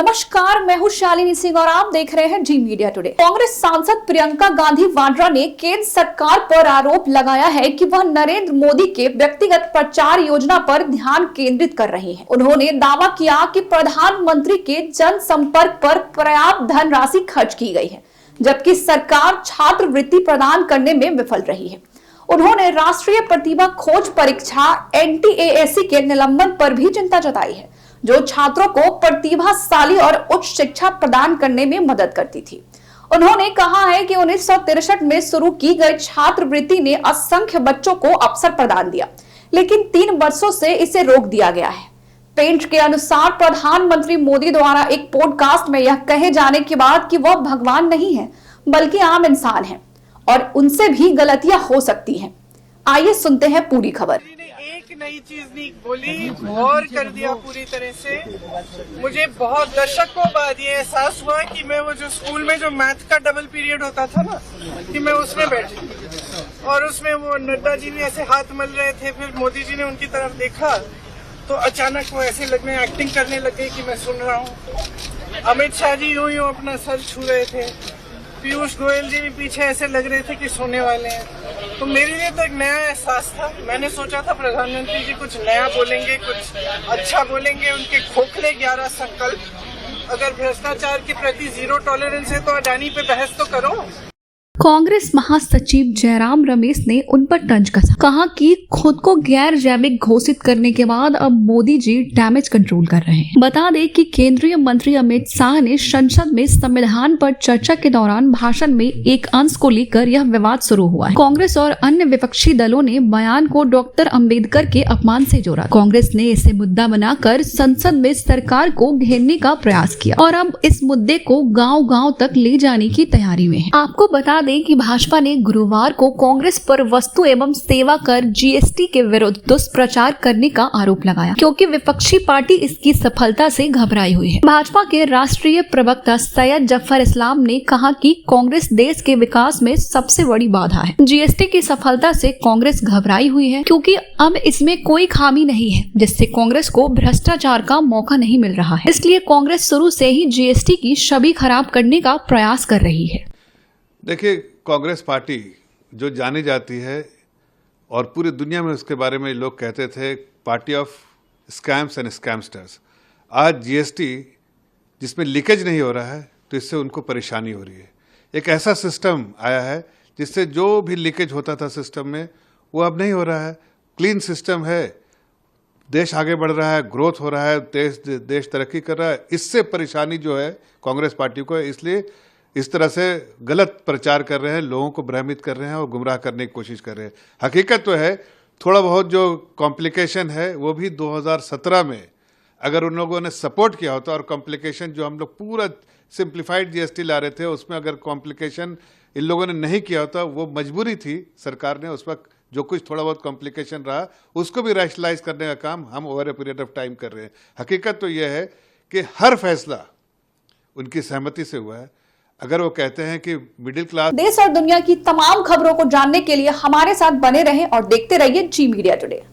नमस्कार, मैं हूं शालिनी सिंह और आप देख रहे हैं जी मीडिया टुडे। कांग्रेस सांसद प्रियंका गांधी वाड्रा ने केंद्र सरकार पर आरोप लगाया है कि वह नरेंद्र मोदी के व्यक्तिगत प्रचार योजना पर ध्यान केंद्रित कर रही है। उन्होंने दावा किया कि प्रधानमंत्री के जनसंपर्क पर पर्याप्त धनराशि खर्च की गई है, जबकि सरकार छात्रवृत्ति प्रदान करने में विफल रही है। उन्होंने राष्ट्रीय प्रतिभा खोज परीक्षा NTASC के निलंबन पर भी चिंता जताई है, जो छात्रों को प्रतिभाशाली और उच्च शिक्षा प्रदान करने में मदद करती थी। उन्होंने कहा है कि 1963 में शुरू की गई छात्रवृत्ति ने असंख्य बच्चों को अवसर प्रदान दिया, लेकिन 3 वर्षों से इसे रोक दिया गया है। पेंच के अनुसार प्रधानमंत्री मोदी द्वारा एक पॉडकास्ट में यह कहे जाने के बाद कि वह भगवान नहीं है बल्कि आम इंसान है और उनसे भी गलतियां हो सकती हैं। आइए सुनते हैं पूरी खबर। एक नई चीज नहीं बोली और कर दिया पूरी तरह से। मुझे बहुत दशकों बाद ये एहसास हुआ कि मैं वो जो स्कूल में जो मैथ का डबल पीरियड होता था ना, कि मैं उसमें बैठी और उसमें वो नड्डा जी भी ऐसे हाथ मल रहे थे, फिर मोदी जी ने उनकी तरफ देखा तो अचानक वो ऐसे लगने एक्टिंग करने लगे कि मैं सुन रहा हूँ। अमित शाह जी यूं यूं अपना सर छू रहे थे, पीयूष गोयल जी भी पीछे ऐसे लग रहे थे कि सोने वाले हैं। तो मेरे लिए तो एक नया एहसास था। मैंने सोचा था प्रधानमंत्री जी कुछ नया बोलेंगे, कुछ अच्छा बोलेंगे। उनके खोखले 11 संकल्प, अगर भ्रष्टाचार के प्रति 0 टॉलरेंस है तो अडानी पे बहस तो करो। कांग्रेस महासचिव जयराम रमेश ने उन पर तंज कसा, कहा कि खुद को गैर जैविक घोषित करने के बाद अब मोदी जी डैमेज कंट्रोल कर रहे हैं। बता दें कि केंद्रीय मंत्री अमित शाह ने संसद में संविधान पर चर्चा के दौरान भाषण में एक अंश को लेकर यह विवाद शुरू हुआ है। कांग्रेस और अन्य विपक्षी दलों ने बयान को डॉक्टर अम्बेडकर के अपमान से जोड़ा। कांग्रेस ने इसे मुद्दा बनाकर संसद में सरकार को घेरने का प्रयास किया और अब इस मुद्दे को गाँव-गाँव तक ले जाने की तैयारी में है। आपको बता कि भाजपा ने गुरुवार को कांग्रेस पर वस्तु एवं सेवा कर GST के विरुद्ध दुष्प्रचार करने का आरोप लगाया, क्योंकि विपक्षी पार्टी इसकी सफलता से घबराई हुई है। भाजपा के राष्ट्रीय प्रवक्ता सैयद जफर इस्लाम ने कहा कि कांग्रेस देश के विकास में सबसे बड़ी बाधा है। GST की सफलता से कांग्रेस घबराई हुई है, क्योंकि अब इसमें कोई खामी नहीं है, जिससे कांग्रेस को भ्रष्टाचार का मौका नहीं मिल रहा है। इसलिए कांग्रेस शुरू से ही GST की छवि खराब करने का प्रयास कर रही है। देखिए, कांग्रेस पार्टी जो जानी जाती है और पूरी दुनिया में उसके बारे में लोग कहते थे party of scams and scamsters, आज GST जिसमें लीकेज नहीं हो रहा है तो इससे उनको परेशानी हो रही है। एक ऐसा सिस्टम आया है जिससे जो भी लीकेज होता था सिस्टम में वो अब नहीं हो रहा है। क्लीन सिस्टम है, देश आगे बढ़ रहा है, ग्रोथ हो रहा है, देश तरक्की कर रहा है। इससे परेशानी जो है कांग्रेस पार्टी को है, इसलिए इस तरह से गलत प्रचार कर रहे हैं, लोगों को भ्रमित कर रहे हैं और गुमराह करने की कोशिश कर रहे हैं। हकीकत तो है थोड़ा बहुत जो कॉम्प्लिकेशन है वो भी 2017 में अगर उन लोगों ने सपोर्ट किया होता और कॉम्प्लिकेशन जो हम लोग पूरा सिंप्लीफाइड GST ला रहे थे उसमें अगर कॉम्प्लिकेशन इन लोगों ने नहीं किया होता, वो मजबूरी थी सरकार ने, उस वक्त जो कुछ थोड़ा बहुत कॉम्प्लिकेशन रहा उसको भी रैशनलाइज करने का काम हम over a period of time कर रहे हैं। हकीकत तो यह है कि हर फैसला उनकी सहमति से हुआ है। अगर वो कहते हैं कि मिडिल क्लास। देश और दुनिया की तमाम खबरों को जानने के लिए हमारे साथ बने रहें और देखते रहिए जी मीडिया टुडे।